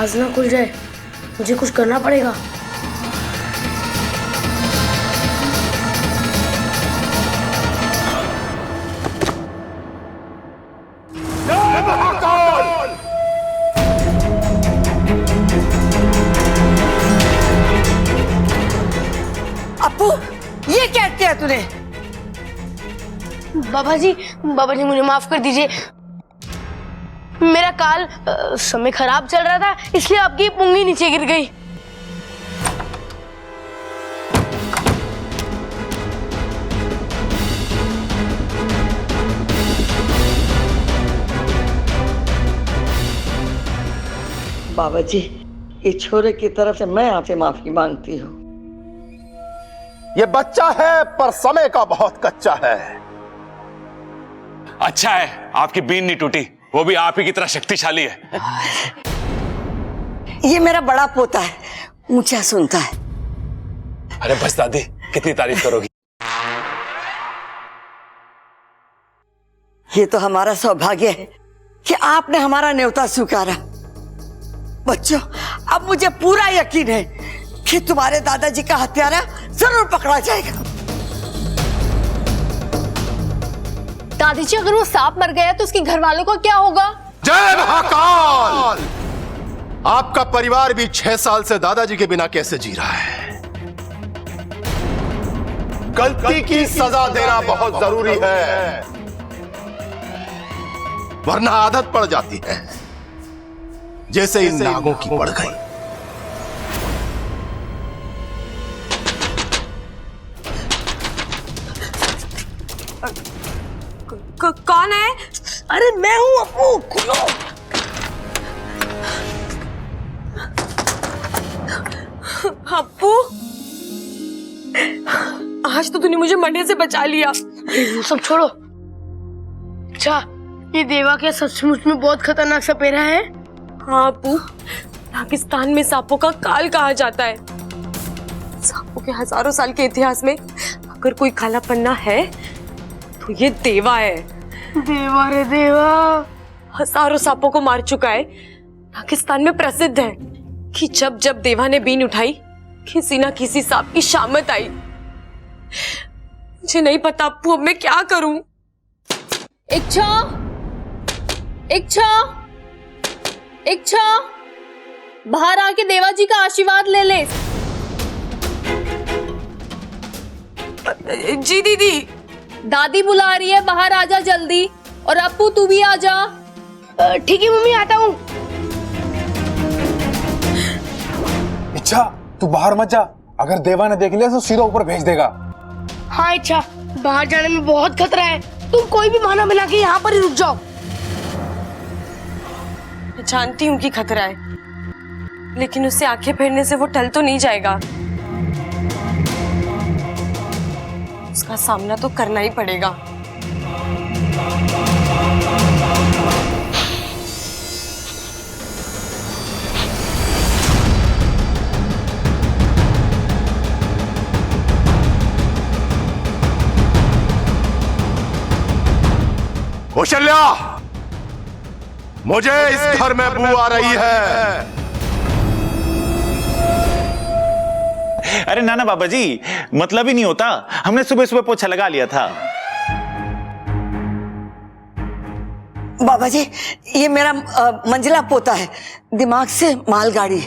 राज ना खुल जाए, मुझे कुछ करना पड़ेगा। अप्पू, ये क्या किया तूने? बाबा जी मुझे माफ कर दीजिए। मेरा काल समय खराब चल रहा था, इसलिए आपकी पुंगी नीचे गिर गई। बाबा जी, इस छोरे की तरफ से मैं आपसे माफी मांगती हूँ। ये बच्चा है पर समय का बहुत कच्चा है। अच्छा है आपकी बीन नहीं टूटी, वो भी आप ही की तरह शक्तिशाली है। ये मेरा बड़ा पोता है, ऊंचा सुनता है। अरे बस दादी, कितनी तारीफ करोगी। ये तो हमारा सौभाग्य है कि आपने हमारा न्योता स्वीकारा। बच्चों, अब मुझे पूरा यकीन है कि तुम्हारे दादाजी का हत्यारा जरूर पकड़ा जाएगा। दादी जी, अगर वो सांप मर गया तो उसके घर वालों का क्या होगा? जय महाकाल! आपका परिवार भी 6 साल से दादाजी के बिना कैसे जी रहा है। गलती की सजा देना बहुत जरूरी है, वरना आदत पड़ जाती है, जैसे इन नागों की पड़ गई। कौन है? अरे मैं हूं अप्पू, खुलो। अप्पू, आज तो तूने मुझे मरने से बचा लिया। वो सब छोड़ो। अच्छा, ये देवा क्या सचमुच में बहुत खतरनाक सपेरा है? हाँ अप्पू, पाकिस्तान में सांपों का काल कहा जाता है। सांपों के हजारों साल के इतिहास में अगर कोई काला पन्ना है तो ये देवा है। देवा रे देवा, हजारों सांपों को मार चुका है। पाकिस्तान में प्रसिद्ध है कि जब जब देवा ने बीन उठाई, किसी ना किसी सांप की शामत आई। मुझे नहीं पता अप्पू, अब मैं क्या करूं? इच्छा, इच्छा, इच्छा, बाहर आके देवा जी का आशीर्वाद ले ले। जी दीदी। दादी बुला रही है, बाहर आजा जल्दी। और अप्पू तू भी आजा। ठीक है मम्मी, आता हूँ। इच्छा, तू बाहर मत जा, अगर देवा ने देख लिया तो सीधा ऊपर भेज देगा। हाँ इच्छा, बाहर जाने में बहुत खतरा है, तुम कोई भी बहाना बना के यहाँ पर ही रुक जाओ। मैं जानती हूँ कि खतरा है, लेकिन उससे आंखें फेरने से वो टल तो नहीं जाएगा। उसका सामना तो करना ही पड़ेगा। कौशल्या, मुझे इस घर में बू आ रही है। अरे नाना बाबा जी, मतलब ही नहीं होता, हमने सुबह सुबह पोछा लगा लिया था। बाबा जी, ये मेरा मंजिला पोता है, दिमाग से मालगाड़ी।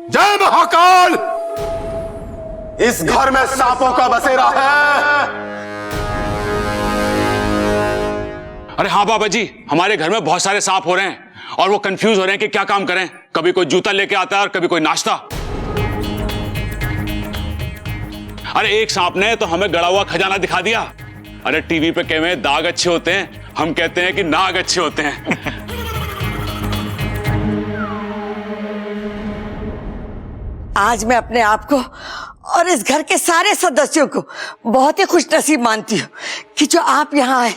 जय महाकाल! इस घर में सांपों का बसेरा है। अरे हाँ बाबा जी, हमारे घर में बहुत सारे सांप हो रहे हैं और वो कंफ्यूज हो रहे हैं कि क्या काम करें। कभी कोई जूता लेके आता है और कभी कोई नाश्ता। अरे एक सांप ने तो हमें गड़ा हुआ खजाना दिखा दिया। अरे टीवी पे कहते हैं दाग अच्छे होते हैं, हम कहते हैं कि नाग अच्छे होते हैं। आज मैं अपने आप को और इस घर के सारे सदस्यों को बहुत ही खुशनसीब मानती हूँ कि जो आप यहाँ आए।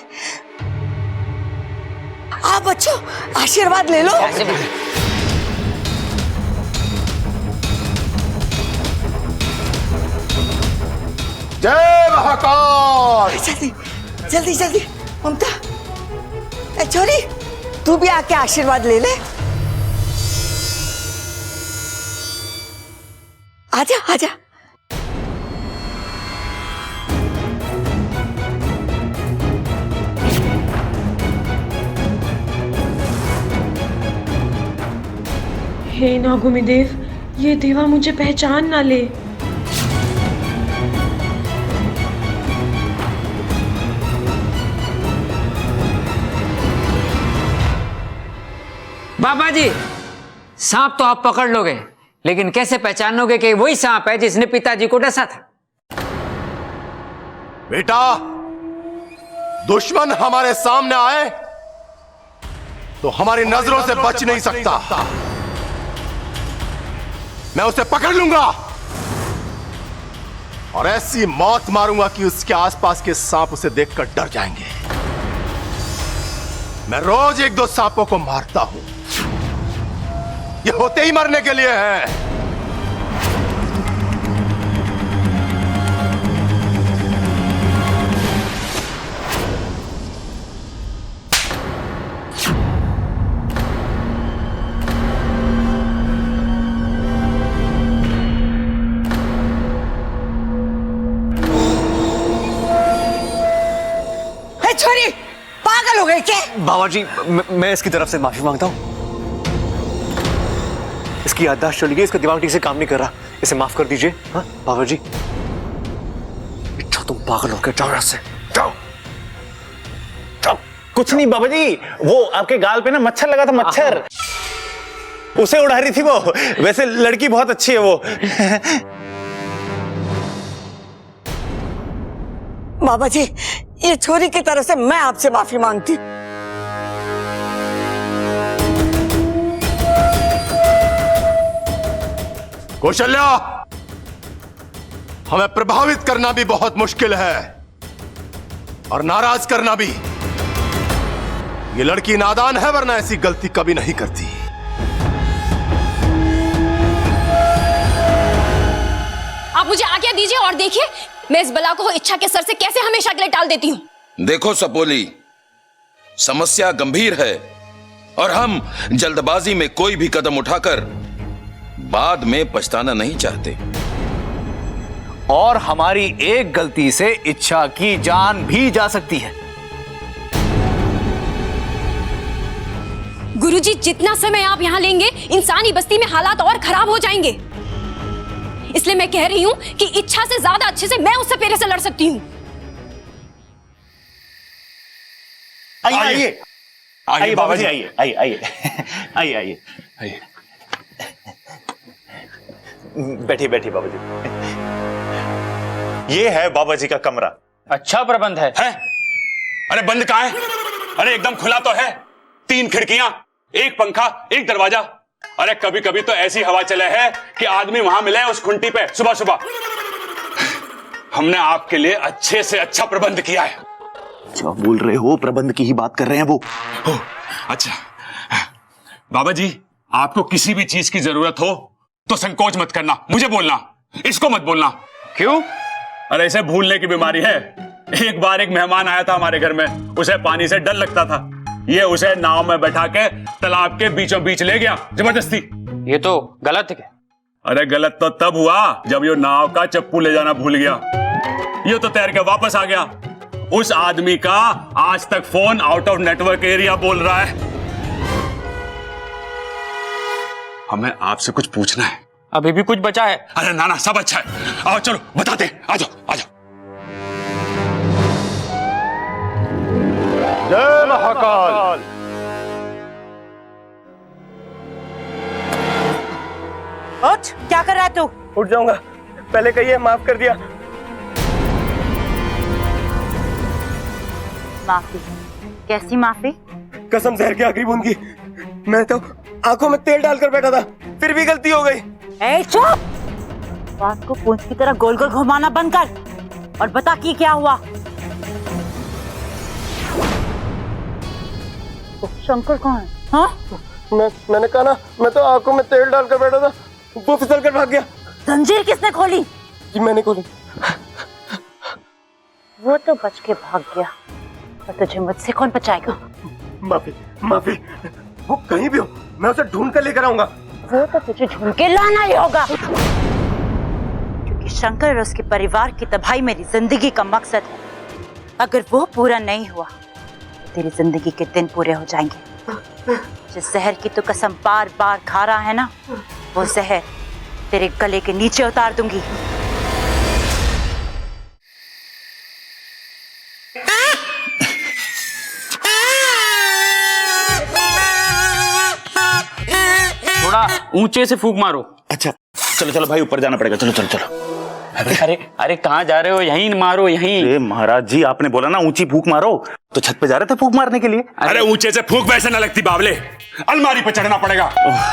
आप बच्चों, आशीर्वाद ले लो। जय महाकाल! जल्दी जल्दी जल्दी, ममता, ए छोरी, तू भी आके आशीर्वाद ले ले। आजा आजा। हे नागुमी देव, ये देवा मुझे पहचान ना ले। बाबा जी, सांप तो आप पकड़ लोगे, लेकिन कैसे पहचानोगे कि वही सांप है जिसने पिताजी को डसा था? बेटा, दुश्मन हमारे सामने आए तो हमारी नजरों से बच नहीं सकता। मैं उसे पकड़ लूंगा और ऐसी मौत मारूंगा कि उसके आसपास के सांप उसे देखकर डर जाएंगे। मैं रोज 1-2 सांपों को मारता हूं, ये होते ही मरने के लिए है। छोरी पागल हो गई क्या? बाबा जी, मैं इसकी तरफ से माफी मांगता हूँ। इसकी याददाश्त चली गई, इसका दिमाग ठीक से काम नहीं कर रहा, इसे माफ कर दीजिए। हाँ बाबा जी। अच्छा तुम पागल हो गए, जाओ यहाँ से, जाओ जाओ। कुछ नहीं बाबा जी, वो आपके गाल पे ना मच्छर लगा था, मच्छर उसे उड़ा रही थी वो। वैसे लड़की बहुत अच्छी है वो। बाबा जी, ये छोरी की तरफ से मैं आपसे माफी मांगती। कौशल्या, हमें प्रभावित करना भी बहुत मुश्किल है और नाराज करना भी। ये लड़की नादान है, वरना ऐसी गलती कभी नहीं करती। आप मुझे आज्ञा दीजिए और देखिए मैं इस बला को इच्छा के सर से कैसे हमेशा के लिए टाल देती हूँ। देखो सपोली, समस्या गंभीर है और हम जल्दबाजी में कोई भी कदम उठाकर बाद में पछताना नहीं चाहते। और हमारी एक गलती से इच्छा की जान भी जा सकती है। गुरुजी, जितना समय आप यहाँ लेंगे इंसानी बस्ती में हालात और खराब हो जाएंगे। इसलिए मैं कह रही हूँ कि इच्छा से ज्यादा अच्छे से मैं उससे पेरे से लड़ सकती हूँ। आइए आइए आइए बाबा जी, आइए आइए आइए आइए आइए आइए। बैठिए बैठिए बाबा जी। ये है बाबा जी का कमरा। अच्छा प्रबंध है? अरे बंद कहाँ है? अरे एकदम खुला तो है। 3 खिड़कियां, 1 पंखा, 1 दरवाजा। अरे कभी कभी तो ऐसी हवा चले है कि आदमी वहां मिले उस खुंटी पे सुबह सुबह। हमने आपके लिए अच्छे से अच्छा प्रबंध किया है। क्या बोल रहे हो? प्रबंध की ही बात कर रहे हैं वो। अच्छा बाबा जी, आपको किसी भी चीज की जरूरत हो तो संकोच मत करना, मुझे बोलना, इसको मत बोलना। क्यों? अरे इसे भूलने की बीमारी है। एक बार एक मेहमान आया था हमारे घर में, उसे पानी से डर लगता था। ये उसे नाव में बैठा के तालाब के बीचों बीच ले गया जबरदस्ती। ये तो गलत है। अरे गलत तो तब हुआ जब ये नाव का चप्पू ले जाना भूल गया। ये तो तैर के वापस आ गया। उस आदमी का आज तक phone out of network area बोल रहा है। हमें आपसे कुछ पूछना है। अभी भी कुछ बचा है? अरे नाना, सब अच्छा है। आओ चलो बताते हैं, आ जाओ आ जाओ। जय महाकाल। उठ, क्या कर रहा है तू? उठ जाऊंगा, पहले कहिए माफ कर दिया। माफी? कैसी माफी? कसम जहर की आखिरी बूंद की। मैं तो आंखों में तेल डालकर बैठा था, फिर भी गलती हो गई। ए चुप! बात को पूंछ की तरह गोल गोल घुमाना बंद कर और बता कि क्या हुआ। शंकर कौन है? हाँ? मैंने कहा ना, मैं तो आंखों में तेल डालकर बैठा था, वो फिसल कर भाग गया। जंजीर किसने खोली? जी मैंने खोली। वो तो बच के भाग गया, पर तुझे मुझसे कौन बचाएगा? माफी माफी, वो कहीं भी हो मैं उसे ढूंढ कर लेकर आऊंगा। वो तो तुझे ढूंढ के लाना ही होगा। शंकर और उसके परिवार की तबाही मेरी जिंदगी का मकसद है। अगर वो पूरा नहीं हुआ तो तेरी जिंदगी के दिन पूरे हो जाएंगे। जिस जहर की तू कसम बार बार खा रहा है ना, वो जहर तेरे गले के नीचे उतार दूंगी। थोड़ा ऊंचे से फूंक मारो। अच्छा चलो चलो भाई, ऊपर जाना पड़ेगा। चलो चलो चलो। अरे अरे कहाँ जा रहे हो? यहीं मारो, यहीं। अरे महाराज जी, आपने बोला ना ऊंची फूंक मारो, तो छत पे जा रहे थे फूंक मारने के लिए। अरे ऊंचे से फूंक वैसे ना लगती बावले, अलमारी पे चढ़ना पड़ेगा।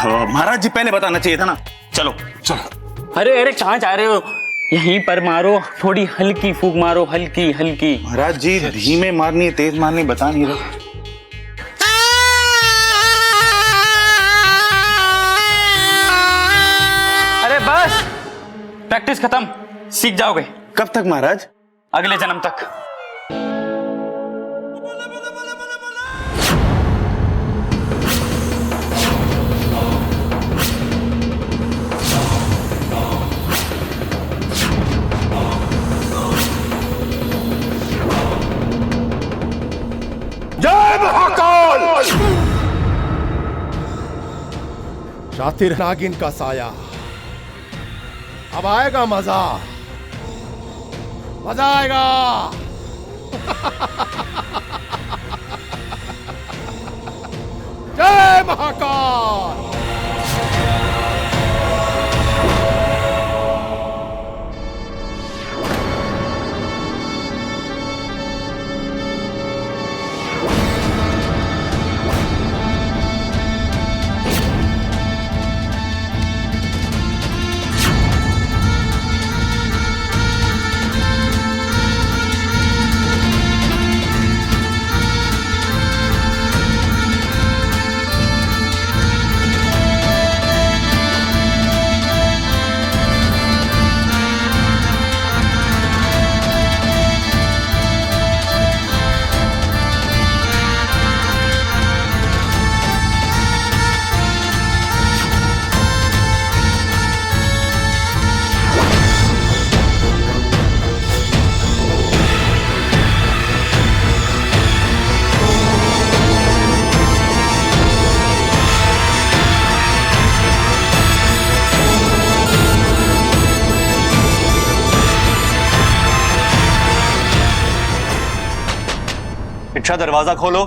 महाराज जी पहले बताना चाहिए था ना। चलो चलो। अरे अरे कहाँ जा रहे हो? यहीं पर मारो, थोड़ी हल्की फूंक मारो, हल्की हल्की। महाराज जी धीमे मारनी है तेज मारनी बता नहीं रहे। अरे बस, प्रैक्टिस खत्म, सीख जाओगे। कब तक महाराज? अगले जन्म तक। जय महाकाल! शातिर नागिन का साया, अब आएगा मजा, मजा आएगा। जय महाकाल! इच्छा दरवाजा खोलो।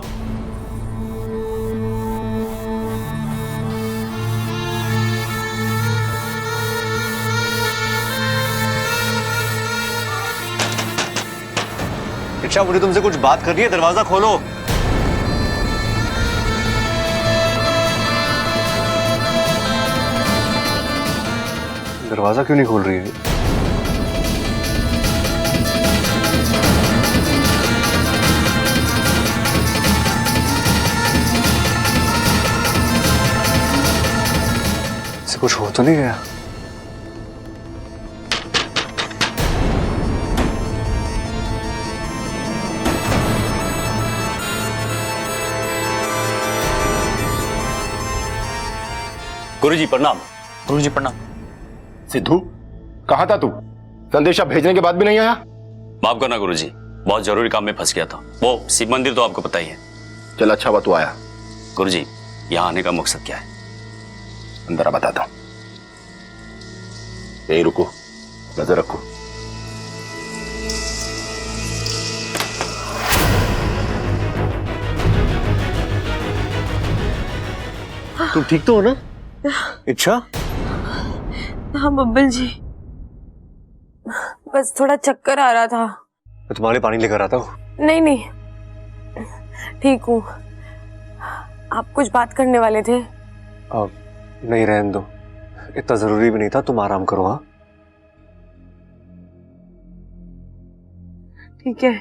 इच्छा मुझे तुमसे कुछ बात करनी है, दरवाजा खोलो। दरवाजा क्यों नहीं खोल रही है? कुछ हो तो नहीं गया? गुरुजी प्रणाम। गुरुजी प्रणाम। सिद्धू, कहाँ था तू? संदेशा भेजने के बाद भी नहीं आया? माफ करना गुरुजी, बहुत जरूरी काम में फंस गया था। वो शिव मंदिर तो आपको पता ही है। चल अच्छा हुआ तू आया। गुरुजी, यहाँ आने का मकसद क्या है? अंदर आ, बताता हूं। यही रुको, नजर रखो। तुम ठीक तो हो ना? इच्छा? हाँ बब्बल जी, बस थोड़ा चक्कर आ रहा था। मैं तुम्हारे पानी लेकर आता हूँ। नहीं नहीं, ठीक हूँ। आप कुछ बात करने वाले थे? नहीं, रहने दो, इतना जरूरी भी नहीं था। तुम आराम करो। हाँ ठीक है,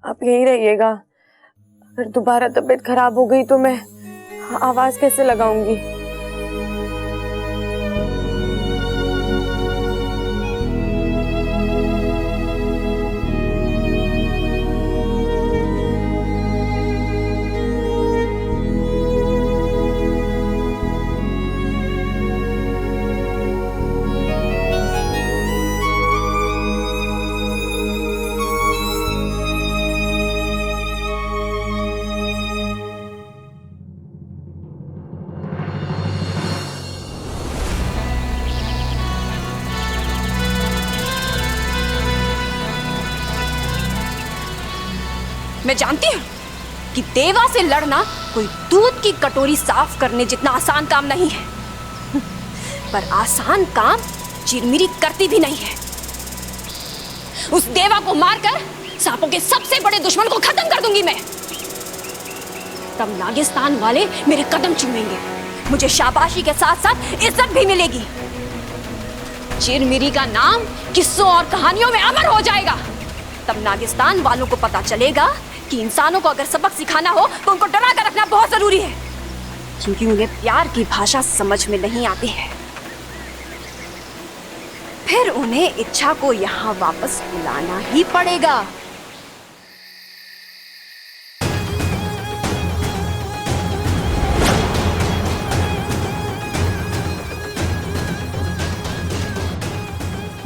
आप यहीं रहिएगा। अगर दोबारा तबीयत खराब हो गई तो मैं आवाज कैसे लगाऊंगी? मैं जानती हूँ कि देवा से लड़ना कोई दूध की कटोरी साफ करने जितना आसान काम नहीं है, पर आसान काम चिरमिरी करती भी नहीं है। उस देवा को मारकर सांपों के सबसे बड़े दुश्मन को खत्म कर दूंगी मैं। तब नागिस्तान वाले मेरे कदम चूमेंगे, मुझे शाबाशी के साथ साथ इज्जत भी मिलेगी। चिरमिरी का नाम किस्सों और कहानियों में अमर हो जाएगा। तब नागिस्तान वालों को पता चलेगा कि इंसानों को अगर सबक सिखाना हो तो उनको डरा कर रखना बहुत जरूरी है, क्योंकि उन्हें प्यार की भाषा समझ में नहीं आती है। फिर उन्हें इच्छा को यहाँ वापस बुलाना ही पड़ेगा।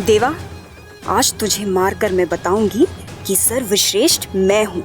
देवा, आज तुझे मारकर मैं बताऊंगी कि सर्वश्रेष्ठ मैं हूं।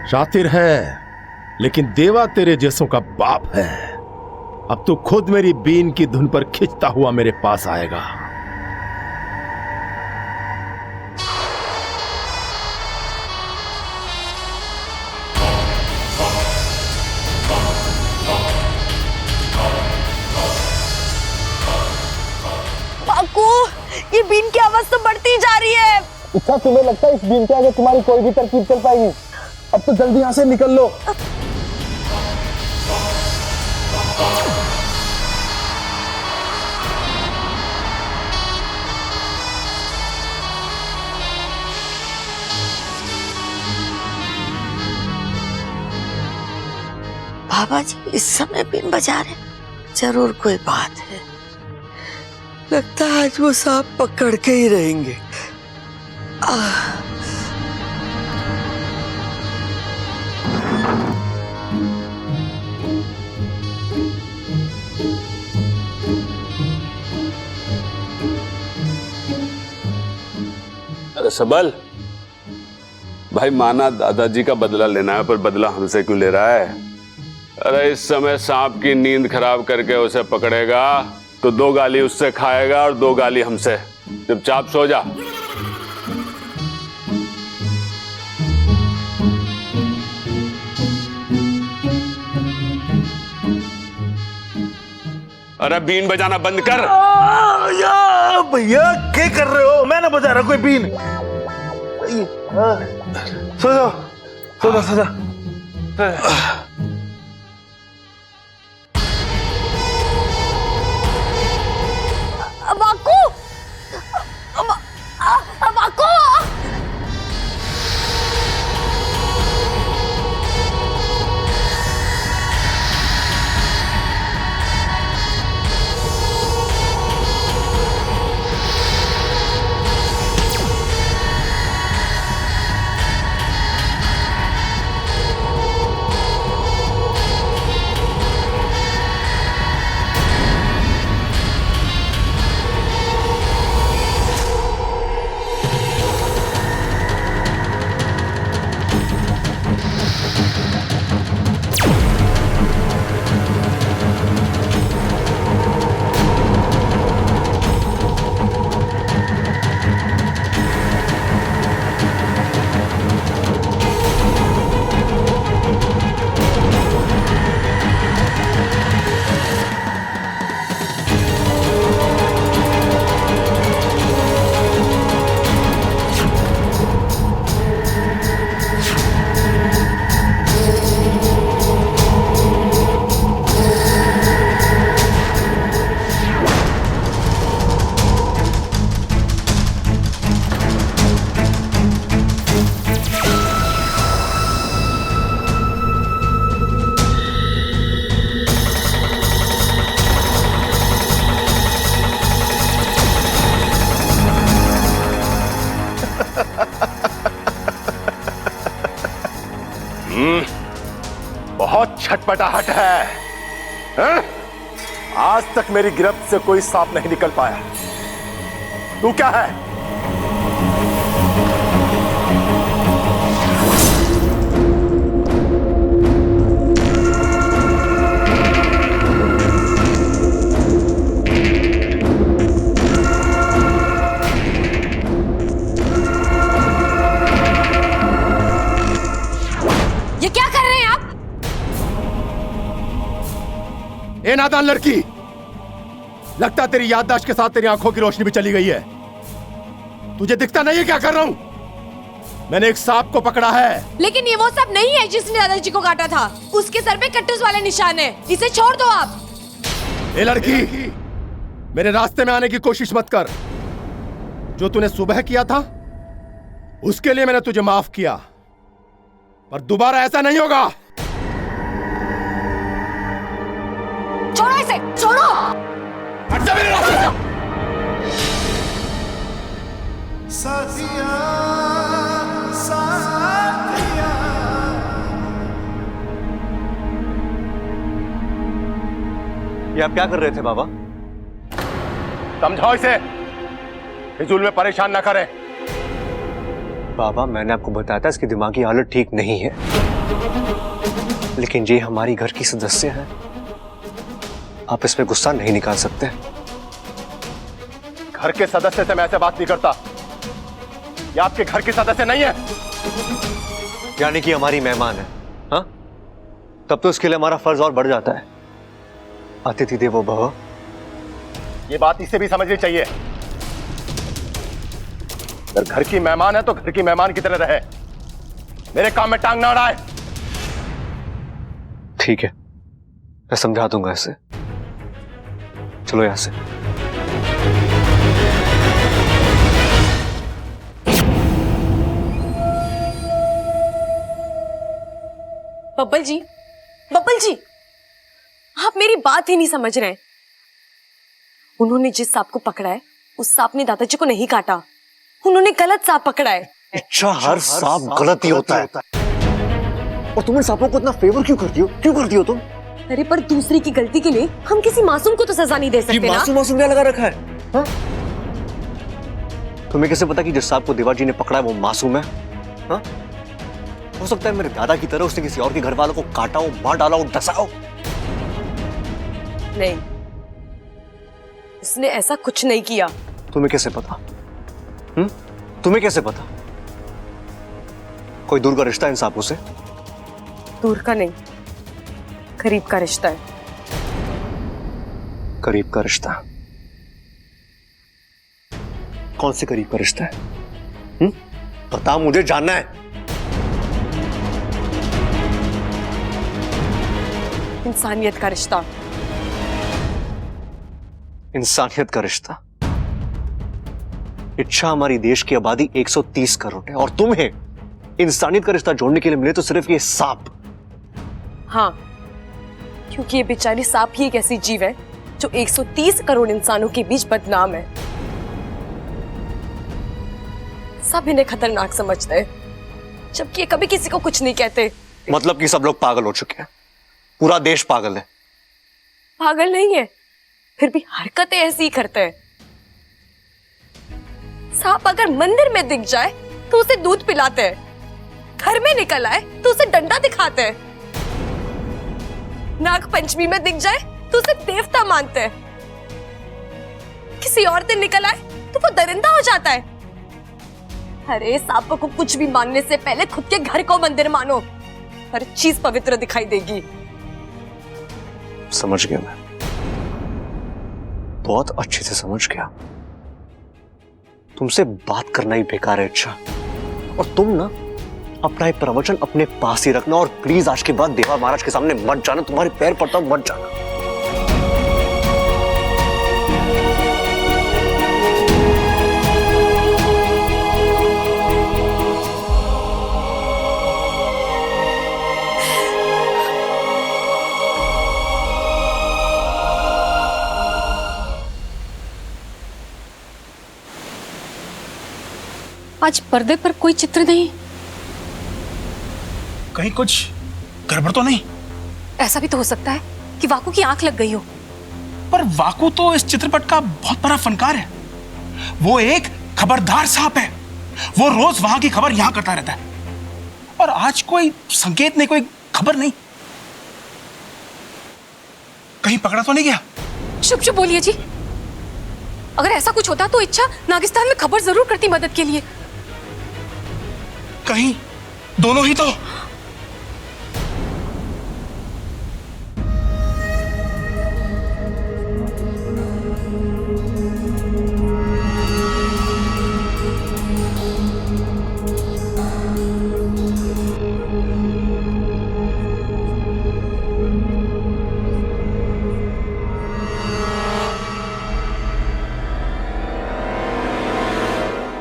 शातिर है, लेकिन देवा तेरे जैसों का बाप है। अब तू खुद मेरी बीन की धुन पर खिंचता हुआ मेरे पास आएगा। बाकू, ये बीन की आवाज तो बढ़ती जा रही है। इच्छा, तुम्हें लगता है इस बीन के आगे तुम्हारी कोई भी तरकीब चल पाएगी? अब तो जल्दी यहां से निकल लो। बाबा जी इस समय बीन बजा रहे, जरूर कोई बात है। लगता है आज वो सांप पकड़ के ही रहेंगे। अरे सबल भाई, माना दादाजी का बदला लेना है, पर बदला हमसे क्यों ले रहा है? अरे इस समय सांप की नींद खराब करके उसे पकड़ेगा तो 2 गाली उससे खाएगा और 2 गाली हमसे। चुपचाप सो जा। अरे बीन बजाना बंद कर। भैया क्या कर रहे हो? मैं ना बजा रहा कोई बीन। सो जाओ, सो जाओ, सो जाओ। Baku, Baku. छटपटाहट है, हैं? आज तक मेरी गिरफ्त से कोई सांप नहीं निकल पाया। तू क्या है? ये क्या कर रहे हैं आप? ए नादान लड़की, लगता तेरी याददाश्त के साथ तेरी आंखों की रोशनी भी चली गई है। तुझे दिखता नहीं है क्या कर रहा हूं? मैंने एक सांप को पकड़ा है। लेकिन ये वो सांप नहीं है जिसने दादाजी को काटा था। उसके सर पे कट्टूस वाले निशान है। इसे छोड़ दो आप। ए लड़की, मेरे रास्ते में आने की कोशिश मत कर। जो तूने सुबह किया था उसके लिए मैंने तुझे माफ किया, पर दोबारा ऐसा नहीं होगा। छोड़ो इसे, छोड़ो। हट जा मेरे रास्ते से। ये आप क्या कर रहे थे बाबा? समझाओ इसे, फिजूल में परेशान ना करें। बाबा मैंने आपको बताया था इसकी दिमागी हालत ठीक नहीं है, लेकिन ये हमारी घर की सदस्य है, आप इस पे गुस्सा नहीं निकाल सकते। घर के सदस्य से मैं ऐसे बात नहीं करता। ये आपके घर की सदस्य नहीं है। यानी कि हमारी मेहमान है, हाँ? तब तो इसके लिए हमारा फर्ज और बढ़ जाता है। अतिथि देवो भव। ये बात इसे भी समझनी चाहिए। अगर घर की मेहमान है तो घर की मेहमान की तरह रहे, मेरे काम में टांग ना अड़ाए। ठीक है, मैं समझा दूंगा इसे। चलो यहां से। बब्बल जी, बब्बल जी, आप मेरी बात ही नहीं समझ रहे हैं। उन्होंने जिस सांप को पकड़ा है उस सांप ने दादाजी को नहीं काटा, उन्होंने गलत सांप पकड़ा है। अच्छा, हर सांप गलत ही होता है। और तुम इन सांपों को इतना फेवर क्यों करती हो? क्यों करती हो तुम? अरे पर दूसरे की गलती के लिए हम किसी मासूम को तो सजा नहीं दे सकते ना। मासूम क्या लगा रखा है, हाँ? तुम्हें कैसे पता कि जिस सांप को देवाजी ने पकड़ा है वो मासूम है? हाँ? हो सकता है मेरे दादा की तरह उसने किसी और के घर वालों को काटा हो, मार डाला हो, डसा हो। नहीं, उसने ऐसा कुछ नहीं किया। तुम्हें कैसे पता? तुम्हें कैसे पता? कोई दूर का रिश्ता इन सांपों से? दूर का नहीं, करीब का रिश्ता है। करीब का रिश्ता? कौन से करीब का रिश्ता है? बता, मुझे जानना है। इंसानियत का रिश्ता। इंसानियत का रिश्ता? इच्छा हमारी देश की आबादी 130 करोड़ है और तुम्हें इंसानियत का रिश्ता जोड़ने के लिए मिले तो सिर्फ ये सांप। हाँ, क्योंकि ये बेचारी सांप ही एक ऐसी जीव है जो 130 करोड़ इंसानों के बीच बदनाम है। सब इन्हें खतरनाक समझते हैं, जबकि ये कभी किसी को कुछ नहीं कहते। मतलब कि सब लोग पागल हो चुके हैं, पूरा देश पागल है। पागल नहीं है, फिर भी हरकतें ऐसी ही करते हैं। सांप अगर मंदिर में दिख जाए तो उसे दूध पिलाते हैं, घर में निकल आए तो उसे डंडा दिखाते हैं, नाग पंचमी में दिख जाए तो उसे देवता मानते हैं, किसी और दिन निकल आए तो वो दरिंदा हो जाता है। अरे सांप को कुछ भी मानने से पहले खुद के घर को मंदिर मानो, हर चीज पवित्र दिखाई देगी। समझ गया मैं, बहुत अच्छे से समझ गया। तुमसे बात करना ही बेकार है। अच्छा, और तुम ना अपना ये प्रवचन अपने पास ही रखना और प्लीज आज के बाद देवा महाराज के सामने मत जाना। तुम्हारे पैर पड़ता हूं, मत जाना। आज पर्दे पर कोई चित्र नहीं। कहीं कुछ गड़बड़ तो नहीं? ऐसा भी तो हो सकता है कि वाकू की आंख लग गई हो। पर वाकू तो इस चित्रपट का बहुत बड़ा फनकार है। वो एक खबरदार सांप है। वो रोज वहां की खबर यहां करता रहता है, और आज कोई संकेत नहीं, कोई खबर नहीं। कहीं पकड़ा तो नहीं गया? चुप चुप बोलिए जी। अगर ऐसा कुछ होता तो इच्छा नागिस्तान में खबर जरूर करती मदद के लिए। कहीं दोनों ही तो।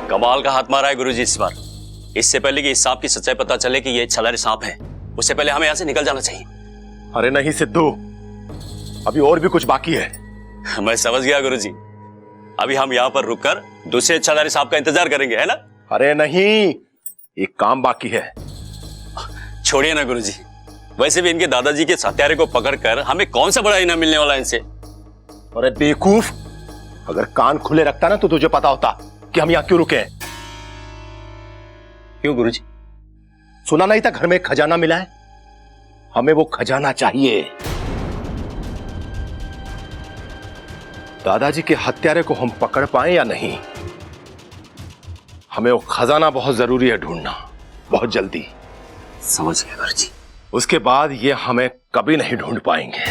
कमाल का हाथ मारा है गुरुजी इस बार। इससे पहले कि इस सांप की सच्चाई पता चले कि ये छलारी सांप है, उससे पहले हमें यहां से निकल जाना चाहिए। अरे नहीं सिद्धू, अभी और भी कुछ बाकी है। मैं समझ गया गुरुजी। अभी हम यहाँ पर रुककर दूसरे छलारी सांप का इंतजार करेंगे, है ना? अरे नहीं, एक काम बाकी है। छोड़िए ना गुरुजी, वैसे भी इनके दादाजी के हत्यारे को पकड़कर हमें कौन सा बड़ा इनाम मिलने वाला है इनसे। अरे बेवकूफ, अगर कान खुले रखता ना तो तुझे पता होता कि हम यहां क्यों रुके हैं। क्यों गुरुजी? सुना नहीं था घर में एक खजाना मिला है? हमें वो खजाना चाहिए। दादाजी के हत्यारे को हम पकड़ पाए या नहीं, हमें वो खजाना बहुत जरूरी है ढूंढना, बहुत जल्दी। समझ गया गुरुजी। उसके बाद ये हमें कभी नहीं ढूंढ पाएंगे।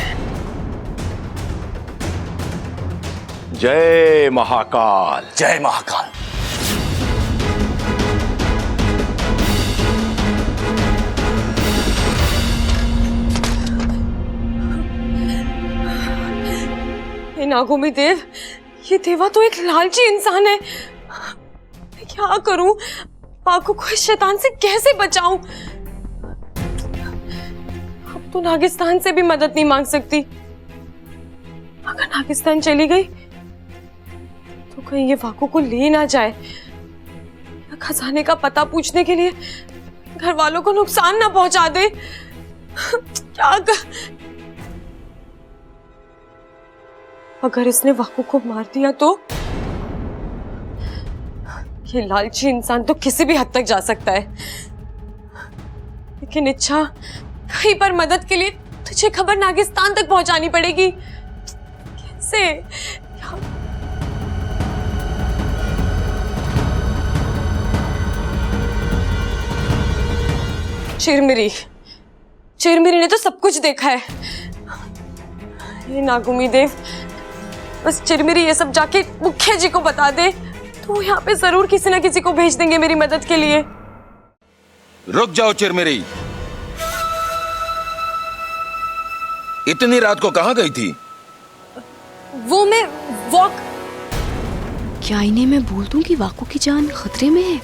जय महाकाल। जय महाकाल। नागोमी देव, ये देवा तो एक लालची इंसान है। मैं क्या करूं? पाकू को इस शैतान से कैसे बचाऊं? अब तो नागिस्तान से भी मदद नहीं मांग सकती। अगर नागिस्तान चली गई तो कहीं ये वाकू को ले ना जाए, या खजाने का पता पूछने के लिए घर वालों को नुकसान ना पहुंचा दे। क्या अगर इसने वाकू को मार दिया तो ये लालची इंसान तो किसी भी हद तक जा सकता है। लेकिन इच्छा, कहीं पर मदद के लिए तुझे खबर नागिस्तान तक पहुंचानी पड़ेगी। कैसे? चिरमिरी, चिरमिरी ने तो सब कुछ देखा है। ये नागुमी देव, बस चिरमिरी ये सब जाके मुखिया जी को बता दे तो यहाँ पे जरूर किसी ना किसी को भेज देंगे मेरी मदद के लिए। रुक जाओ चिरमिरी, इतनी रात को कहां गई थी? वो मैं वॉक। क्या इन्हें मैं बोल दूं कि वाकू की जान खतरे में है?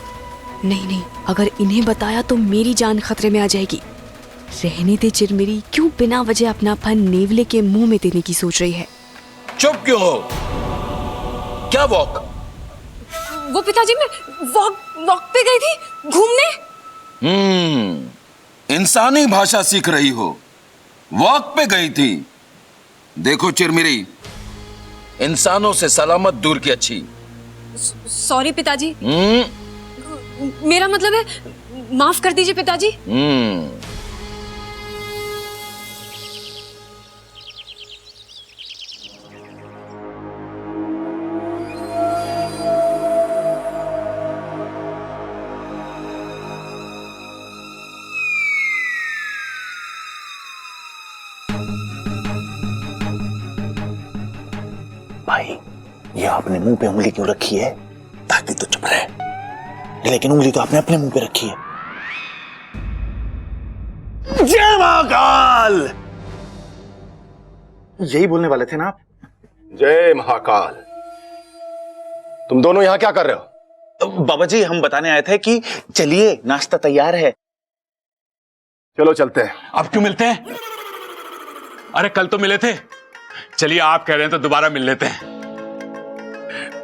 नहीं नहीं, अगर इन्हें बताया तो मेरी जान खतरे में आ जाएगी। रहने दे चिरमिरी, क्यों बिना वजह अपना फन नेवले के मुंह में देने की सोच रही है? चुप क्यों हो? क्या वॉक? वो पिताजी, मैं वॉक पे गई थी घूमने। इंसानी भाषा सीख रही हो, वॉक पे गई थी। देखो चिरमिरी, इंसानों से सलामत दूर की अच्छी। सॉरी पिताजी। मेरा मतलब है, माफ कर दीजिए पिताजी। भाई, ये आपने मुंह पे उंगली क्यों रखी है? ताकि तो चुप रहे, लेकिन उंगली तो आपने अपने मुंह पे रखी है। जय महाकाल! यही बोलने वाले थे ना आप? जय महाकाल। तुम दोनों यहां क्या कर रहे हो? बाबा जी, हम बताने आए थे कि चलिए, नाश्ता तैयार है। चलो चलते हैं। अब क्यों मिलते हैं? अरे कल तो मिले थे। चलिए, आप कह रहे हैं तो दोबारा मिल लेते हैं।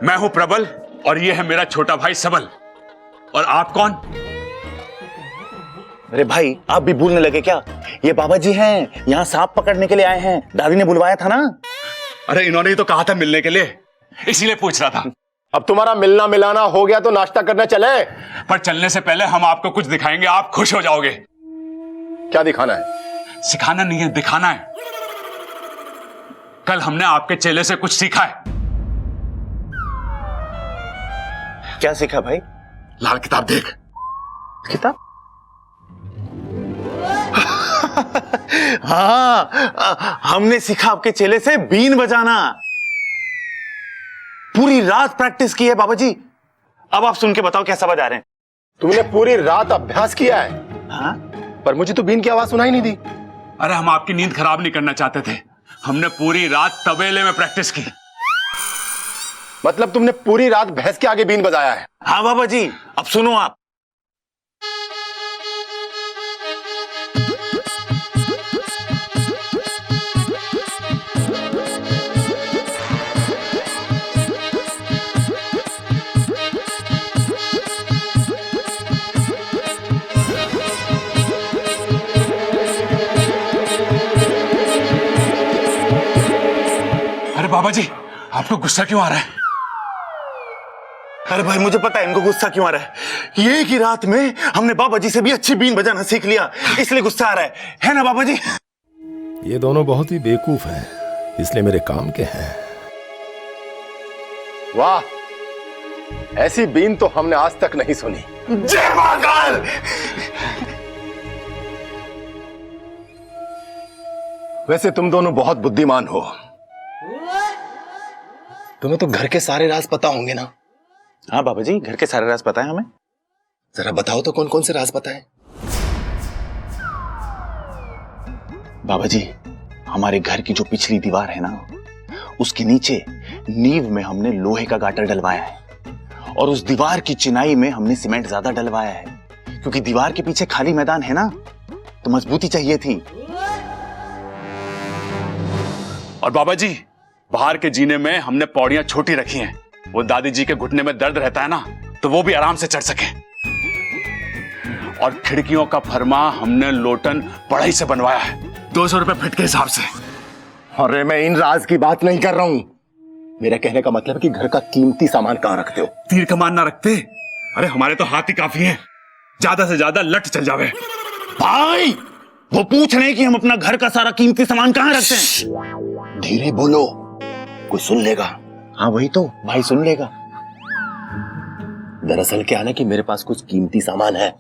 मैं हूं प्रबल और ये है मेरा छोटा भाई सबल। और आप कौन? अरे भाई, आप भी भूलने लगे क्या? ये बाबा जी हैं, यहाँ सांप पकड़ने के लिए आए हैं। दादी ने बुलवाया था ना। अरे इन्होंने ही तो कहा था मिलने के लिए, इसीलिए पूछ रहा था। अब तुम्हारा मिलना मिलाना हो गया तो नाश्ता करने चले। पर चलने से पहले हम आपको कुछ दिखाएंगे, आप खुश हो जाओगे। क्या दिखाना है? सिखाना नहीं है, दिखाना है। कल हमने आपके चेले से कुछ सीखा है। क्या सीखा भाई? लाल किताब देख। किताब? हाँ, हमने सीखा आपके चेले से बीन बजाना। पूरी रात प्रैक्टिस की है बाबा जी। अब आप सुन के बताओ कैसा बजा रहे हैं। तुमने पूरी रात अभ्यास किया है? हाँ, पर मुझे तो बीन की आवाज सुनाई नहीं दी। अरे हम आपकी नींद खराब नहीं करना चाहते थे, हमने पूरी रात तबेले में प्रैक्टिस की। मतलब तुमने पूरी रात भैंस के आगे बीन बजाया है? हाँ बाबा जी, अब सुनो आप। अरे बाबा जी, आपको गुस्सा क्यों आ रहा है? अरे भाई मुझे पता है इनको गुस्सा क्यों आ रहा है। ये की रात में हमने बाबा जी से भी अच्छी बीन बजाना सीख लिया, इसलिए गुस्सा आ रहा है ना बाबा जी? ये दोनों बहुत ही बेवकूफ हैं, इसलिए मेरे काम के हैं। वाह, ऐसी बीन तो हमने आज तक नहीं सुनी। जय महाकाल। वैसे तुम दोनों बहुत बुद्धिमान हो। तुम्हें तो घर के सारे राज पता होंगे ना? हाँ बाबा जी, घर के सारे राज पता है हमें। जरा बताओ तो कौन कौन से राज पता है? बाबा जी, हमारे घर की जो पिछली दीवार है ना, उसके नीचे नींव में हमने लोहे का गाटर डलवाया है, और उस दीवार की चिनाई में हमने सीमेंट ज्यादा डलवाया है, क्योंकि दीवार के पीछे खाली मैदान है ना, तो मजबूती चाहिए थी। और बाबा जी, बाहर के जीने में हमने पौड़ियां छोटी रखी हैं, वो दादी जी के घुटने में दर्द रहता है ना, तो वो भी आराम से चढ़ सके। और खिड़कियों का फरमा हमने लोटन पढ़ाई से बनवाया है, 200 रुपए फिट के हिसाब से। अरे मैं इन राज की बात नहीं कर रहा हूं। मेरे कहने का मतलब है कि घर का कीमती सामान कहां रखते हो? तीर कमान ना रखते? अरे हमारे तो हाथ ही काफी है, ज्यादा से ज्यादा लट चल जावे। भाई वो पूछ रहे हैं कि हम अपना घर का सारा कीमती सामान कहां रखते हैं। धीरे बोलो, कोई सुन लेगा। हाँ वही तो, भाई सुन लेगा। दरअसल क्या है ना कि मेरे पास कुछ कीमती सामान है,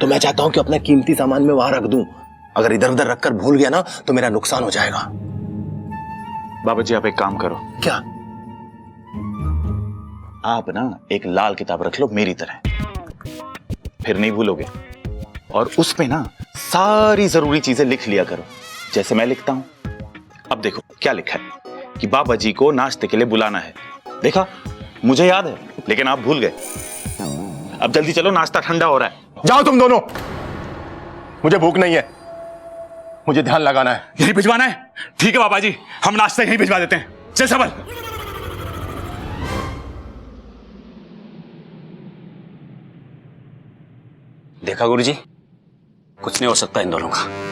तो मैं चाहता हूं कि अपना कीमती सामान मैं वहां रख दूं। अगर इधर उधर रखकर भूल गया ना तो मेरा नुकसान हो जाएगा। बाबा जी आप एक काम करो। क्या? आप ना एक लाल किताब रख लो मेरी तरह, फिर नहीं भूलोगे। और उस पे ना सारी जरूरी चीजें लिख लिया करो, जैसे मैं लिखता हूं। अब देखो क्या लिखा है कि बाबा जी को नाश्ते के लिए बुलाना है। देखा, मुझे याद है, लेकिन आप भूल गए। अब जल्दी चलो, नाश्ता ठंडा हो रहा है। जाओ तुम दोनों, मुझे भूख नहीं है, मुझे ध्यान लगाना है। यही भिजवाना है? ठीक है बाबा जी, हम नाश्ता यहीं भिजवा देते हैं। चल सबल। देखा गुरुजी, कुछ नहीं हो सकता इन दोनों का।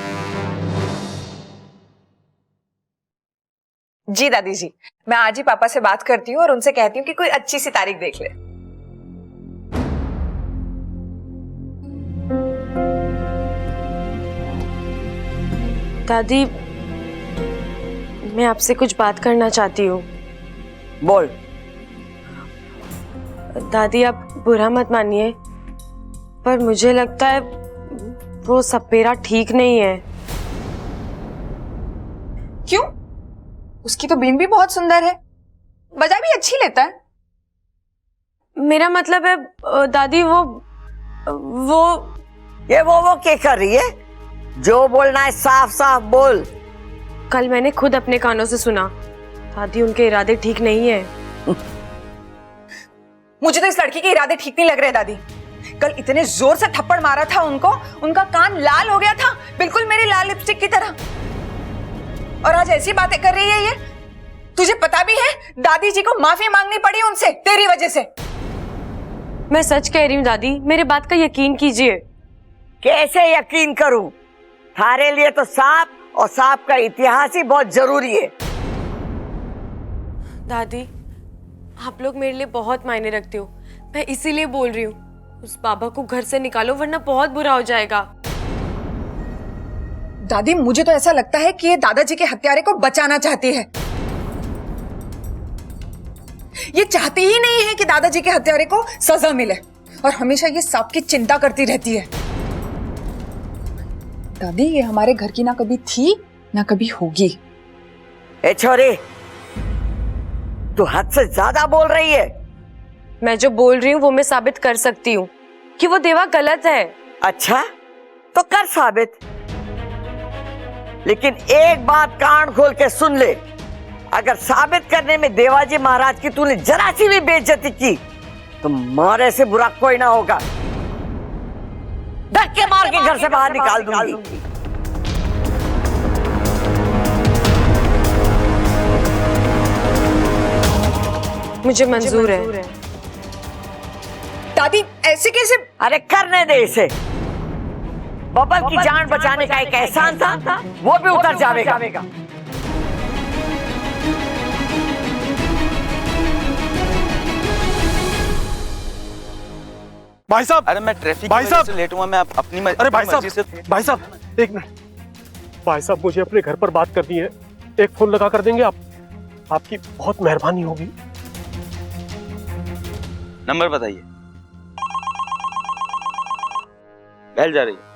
जी दादी जी, मैं आज ही पापा से बात करती हूँ और उनसे कहती हूँ कि कोई अच्छी सी तारीख देख ले। दादी, मैं आपसे कुछ बात करना चाहती हूँ। बोल। दादी आप बुरा मत मानिए, पर मुझे लगता है वो सपेरा ठीक नहीं है। क्यों? उसकी तो बीन भी बहुत सुंदर है, बजा भी अच्छी लेता है। मेरा मतलब है दादी वो ये वो क्या कर रही है? जो बोलना है साफ साफ बोल। कल मैंने खुद अपने कानों से सुना, दादी उनके इरादे ठीक नहीं है। मुझे तो इस लड़की के इरादे ठीक नहीं लग रहे दादी। कल इतने जोर से थप्पड़ मारा था उनको, उनका कान लाल हो गया था, बिल्कुल मेरी लाल लिपस्टिक की तरह। और आज ऐसी बातें कर रही है ये। तुझे पता भी है दादी जी को माफी मांगनी पड़ी उनसे तेरी वजह से। मैं सच कह रही हूँ दादी, मेरे बात का यकीन कीजिए। कैसे यकीन करूं? थारे लिए तो सांप और सांप का इतिहास ही बहुत जरूरी है। दादी, आप लोग मेरे लिए बहुत मायने रखते हो, मैं इसीलिए बोल रही हूँ। उस बाबा को घर से निकालो वरना बहुत बुरा हो जाएगा। दादी, मुझे तो ऐसा लगता है कि ये दादाजी के हत्यारे को बचाना चाहती है। ये चाहती ही नहीं है कि दादाजी के हत्यारे को सजा मिले और हमेशा ये सांप की चिंता करती रहती है। दादी, ये हमारे घर की ना कभी थी ना कभी होगी। ए छोरी, तू हद से ज्यादा बोल रही है। मैं जो बोल रही हूँ वो मैं साबित कर सकती हूँ कि वो देवा गलत है। अच्छा, तो कर साबित। लेकिन एक बात कान खोल के सुन ले, अगर साबित करने में देवाजी महाराज की तूने जरा सी भी बेइज्जती की तो मारे से बुरा कोई ना होगा। धक्के मार के घर से बाहर निकाल दूंगी। मुझे मंजूर है। दादी, ऐसे कैसे? अरे करने दे इसे। बबल की जान बचाने का एक एहसान था, वो भी उतर जाएगा। भाई साहब, अरे मैं ट्रैफिक भाई साहब से लेट हुआ, मैं अपनी अरे भाई साहब, एक मिनट। भाई साहब, मुझे अपने घर पर बात करनी है, एक फोन लगा कर देंगे आप? आपकी बहुत मेहरबानी होगी। नंबर बताइए। बेल जा रही है।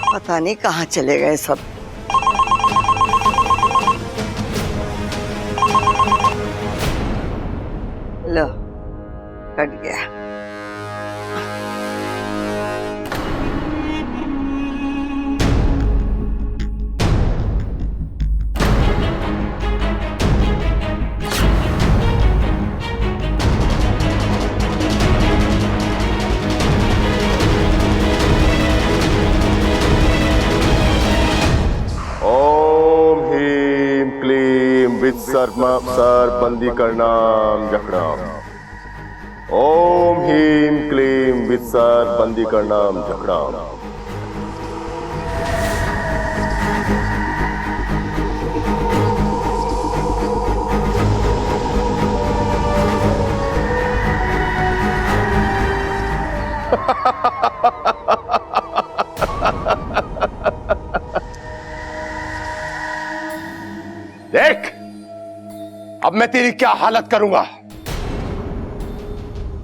पता नहीं कहाँ चले गए सब। लो, कट गया। ओम ह्रीम क्लीम वित्सर्मसर बंदी करनाम जखड़ाम। ओम ह्रीम क्लीम वित्सर बंदी करनाम जखड़ाम। देख, अब मैं तेरी क्या हालत करूंगा,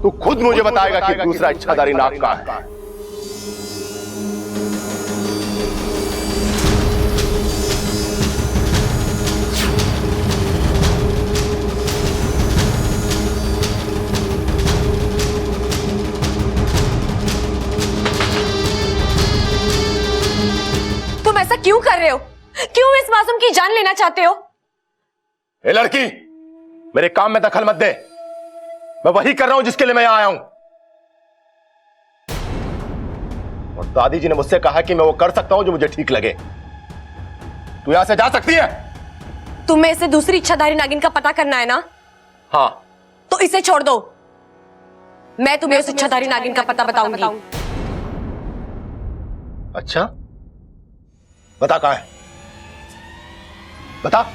तू खुद मुझे बताएगा कि दूसरा इच्छाधारी नाग कहां है। तुम ऐसा क्यों कर रहे हो? क्यों इस मासूम की जान लेना चाहते हो? ए लड़की, मेरे काम में दखल मत दे। मैं वही कर रहा हूं जिसके लिए मैं यहां आया हूं। और दादी जी ने मुझसे कहा कि मैं वो कर सकता हूं जो मुझे ठीक लगे। तू यहां से जा सकती है। तुम्हें इसे दूसरी इच्छाधारी नागिन का पता करना है ना? हाँ। तो इसे छोड़ दो, मैं तुम्हें उस इच्छाधारी नागिन का पता बताऊंगी। अच्छा, बता कहां है, बता।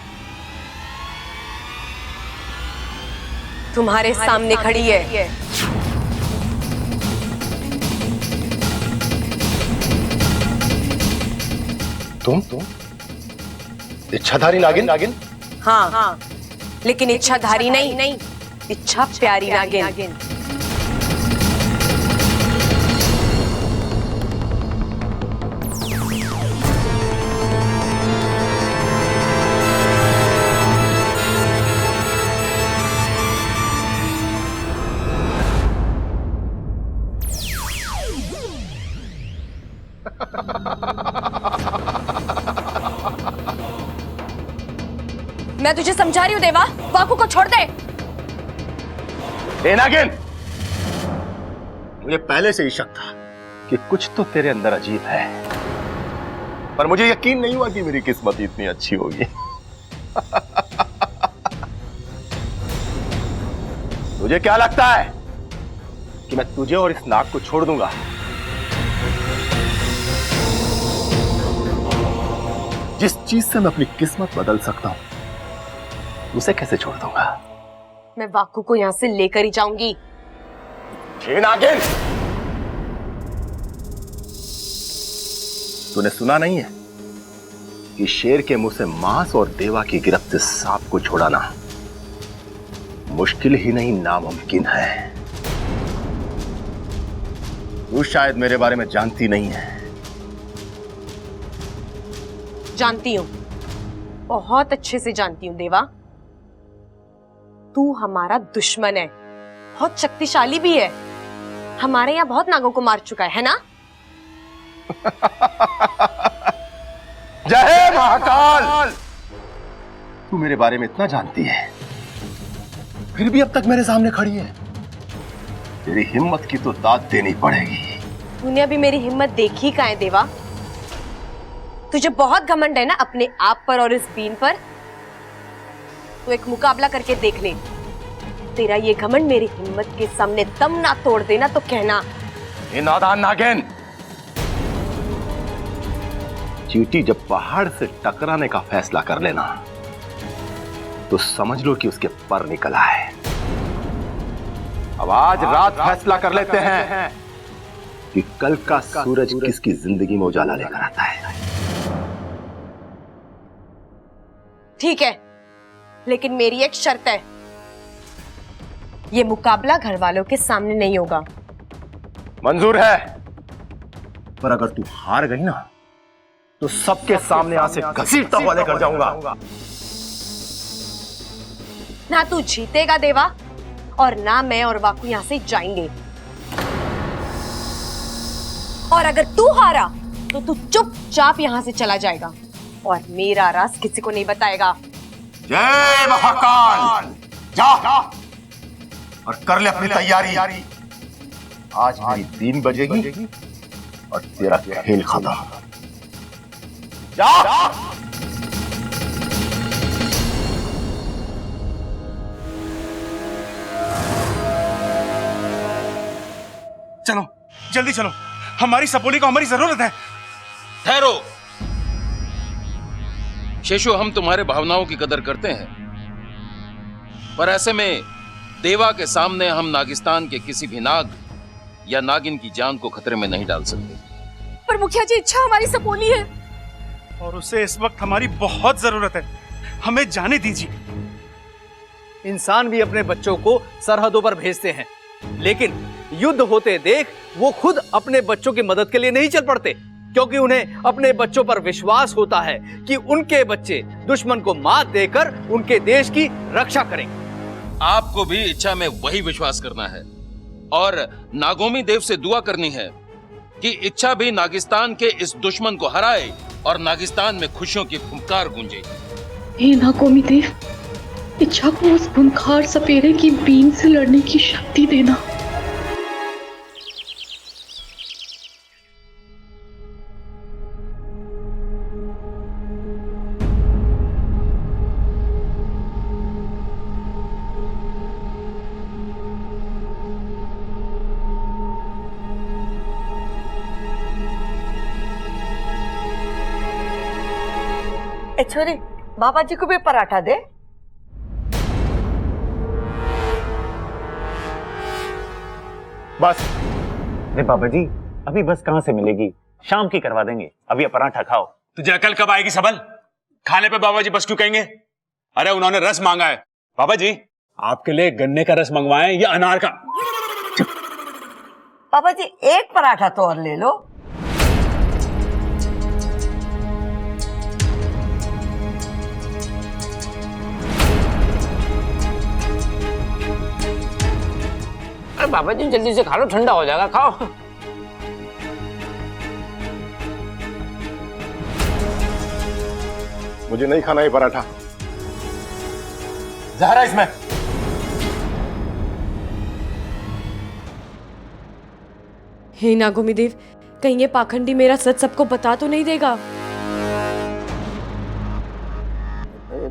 तुम्हारे सामने खड़ी है। तुम इच्छाधारी नागिन? हाँ, लेकिन इच्छाधारी नहीं, इच्छा प्यारी नागिन। मैं तुझे समझा रही हूँ देवा, वाकू को छोड़ दे। ए नागिन, मुझे पहले से ही शक था कि कुछ तो तेरे अंदर अजीब है, पर मुझे यकीन नहीं हुआ कि मेरी किस्मत इतनी अच्छी होगी। तुझे क्या लगता है कि मैं तुझे और इस नाग को छोड़ दूंगा? जिस चीज से मैं अपनी किस्मत बदल सकता हूं उसे कैसे छोड़ दूंगा? मैं वाकू को यहां से लेकर ही जाऊंगी। नागिन, तूने सुना नहीं है कि शेर के मुंह से मांस और देवा की गिरफ्त से सांप को छुड़ाना मुश्किल ही नहीं नामुमकिन है। तू शायद मेरे बारे में जानती नहीं है। जानती हूँ, बहुत अच्छे से जानती हूँ देवा। तू हमारा दुश्मन है, बहुत शक्तिशाली भी है। हमारे यहाँ बहुत नागों को मार चुका है ना? जय महाकाल! तू मेरे बारे में इतना जानती है, फिर भी अब तक मेरे सामने खड़ी है। तेरी हिम्मत की तो दाद देनी पड़ेगी। तूने अभी मेरी हिम्मत देखी कहाँ है देवा? तुझे बहुत घमंड है ना अपने आप पर और इस बीन पर। तू एक मुकाबला करके देख ले। तेरा ये घमंड मेरी हिम्मत के सामने दम ना तोड़ देना तो कहना। ये नादान नागिन, चींटी जब पहाड़ से टकराने का फैसला कर लेना तो समझ लो कि उसके पर निकला है। अब आज रात फैसला कर लेते हैं कि कल का सूरज किसकी जिंदगी में उजाला लेकर आता है। ठीक है, लेकिन मेरी एक शर्त है। ये मुकाबला घर वालों के सामने नहीं होगा। मंजूर है, पर अगर तू हार गई ना तो सबके सामने यहाँ से घसीटता हुआ लेकर जाऊंगा। ना तू जीतेगा देवा, और ना मैं और वाकू यहां से जाएंगे। और अगर तू हारा तो तू चुपचाप यहां से चला जाएगा और मेरा राज किसी को नहीं बताएगा। जय महाकाल! जा और कर ले अपनी तैयारी। आज मेरी 3 बजेगी और तेरा खेल खत्म। जा! चलो जल्दी चलो, हमारी सपोली को हमारी जरूरत है। ठहरो शेषु, हम तुम्हारे भावनाओं की कदर करते हैं, पर ऐसे में देवा के सामने हम नागिस्तान के किसी भी नाग या नागिन की जान को खतरे में नहीं डाल सकते। पर मुखिया जी, इच्छा हमारी सपोली है और उसे इस वक्त हमारी बहुत जरूरत है। हमें जाने दीजिए। इंसान भी अपने बच्चों को सरहदों पर भेजते हैं, लेकिन युद्ध होते देख वो खुद अपने बच्चों की मदद के लिए नहीं चल पड़ते, क्योंकि उन्हें अपने बच्चों पर विश्वास होता है कि उनके बच्चे दुश्मन को मात देकर उनके देश की रक्षा करेंगे। आपको भी इच्छा में वही विश्वास करना है और नागोमी देव से दुआ करनी है कि इच्छा भी नागिस्तान के इस दुश्मन को हराए और नागिस्तान में खुशियों की फुंकार गूंजे। हे नागोमी देव, इच्छा को उस खूंखार सपेरे की बीन से लड़ने की शक्ति देना। छोरी, बाबा जी को भी पराठा दे। बस। अरे बाबा जी, अभी बस कहां से मिलेगी? शाम की करवा देंगे, अभी ये पराठा खाओ। तुझे अकल कब आएगी सबल? खाने पे बाबा जी बस क्यों कहेंगे? अरे उन्होंने रस मांगा है। बाबा जी, आपके लिए गन्ने का रस मंगवाएं या अनार का? बाबा जी, एक पराठा तो और ले लो। अरे बाबा जी, जल्दी से खा लो, ठंडा हो जाएगा, खाओ। मुझे नहीं खाना ये पराठा, जहर है इसमें। हे नागोमी देव, कहीं ये पाखंडी मेरा सच सबको बता तो नहीं देगा?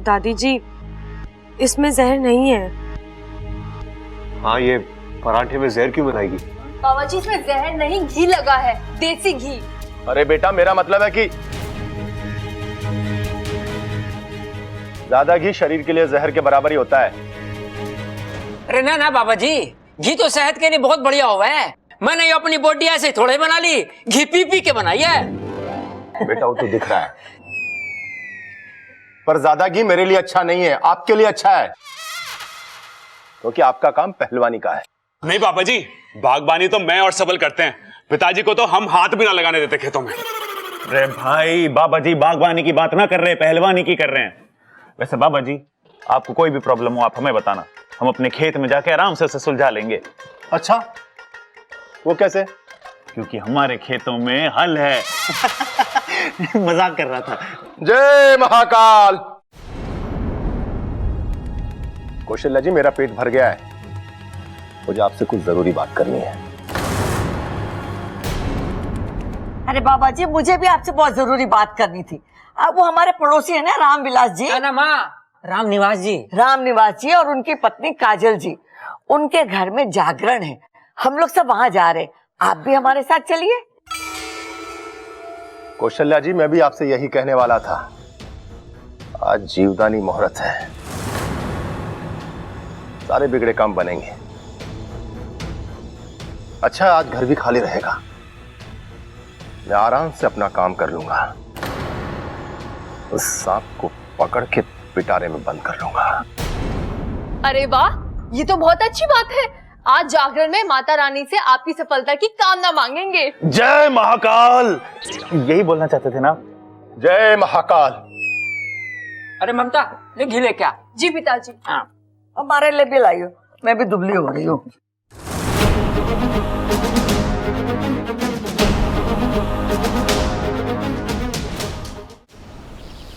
दादी जी, इसमें जहर नहीं है। हाँ, ये पराठे में जहर क्यों बनाएगी? बाबा जी इसमें जहर नहीं, घी लगा है, देसी घी। अरे बेटा, मेरा मतलब है कि ज्यादा घी शरीर के लिए जहर के बराबर ही होता है। अरे ना ना बाबा जी, घी तो सेहत के लिए बहुत बढ़िया हुआ है। मैंने ये अपनी बॉडी ऐसे थोड़े बना ली, घी पी पी के बनाई है। बेटा वो तो दिख रहा है, पर ज्यादा घी मेरे लिए अच्छा नहीं है, आपके लिए अच्छा है, क्योंकि आपका काम पहलवानी का है। नहीं बाबा जी, बागबानी तो मैं और सबल करते हैं, पिताजी को तो हम हाथ भी ना लगाने देते खेतों में। अरे भाई, बाबा जी बागबानी की बात ना कर रहे, पहलवानी की कर रहे हैं। वैसे बाबा जी, आपको कोई भी प्रॉब्लम हो आप हमें बताना, हम अपने खेत में जाके आराम से उसे सुलझा लेंगे। अच्छा, वो कैसे? क्योंकि हमारे खेतों में हल है। मजाक कर रहा था। जय महाकाल। कौशल्या जी, मेरा पेट भर गया है, मुझे आपसे कुछ जरूरी बात करनी है। अरे बाबा जी, मुझे भी आपसे बहुत जरूरी बात करनी थी। अब वो हमारे पड़ोसी है ना, रामविलास जी, ना माँ, रामनिवास जी। रामनिवास जी और उनकी पत्नी काजल जी, उनके घर में जागरण है, हम लोग सब वहां जा रहे हैं, आप भी हमारे साथ चलिए। कौशल्या जी, मैं भी आपसे यही कहने वाला था, आज जीवदानी मुहूर्त है, सारे बिगड़े काम बनेंगे। अच्छा, आज घर भी खाली रहेगा, मैं आराम से अपना काम कर लूंगा, उस सांप को पकड़ के पिटारे में बंद कर लूंगा। अरे वाह, ये तो बहुत अच्छी बात है। आज जागरण में माता रानी से आपकी सफलता की कामना मांगेंगे। जय महाकाल, यही बोलना चाहते थे ना? जय महाकाल। अरे ममता, ले घी ले क्या? जी पिताजी। हाँ, हमारे लिए भी लाइयो, मैं भी दुबली हो रही हूँ।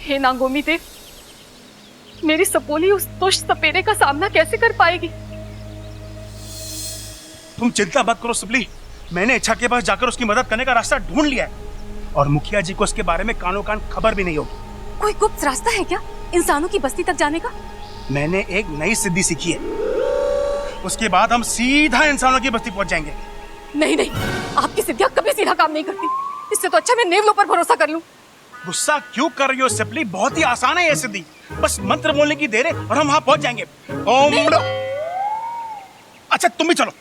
हे नागोमी देव, मेरी सपोली उस दुष्ट सपेरे का सामना कैसे कर पाएगी? तुम चिंता मत करो सबली, मैंने इच्छा के पास जाकर उसकी मदद करने का रास्ता ढूंढ लिया है, और मुखिया जी को उसके बारे में कानो कान खबर भी नहीं होगी। कोई गुप्त रास्ता है क्या इंसानों की बस्ती तक जाने का? मैंने एक नई सिद्धि सीखी है, उसके बाद हम सीधा इंसानों की बस्ती पहुंच जाएंगे। नहीं नहीं, आपकी सिद्धियां कभी सीधा काम नहीं करती, इससे तो अच्छा मैं नेवलों पर भरोसा कर लूं। गुस्सा क्यों कर रही हो सिपली, बहुत ही आसान है ये सिद्धि, बस मंत्र बोलने की देर है और हम वहां पहुंच जाएंगे। ओम। अच्छा तुम भी चलो।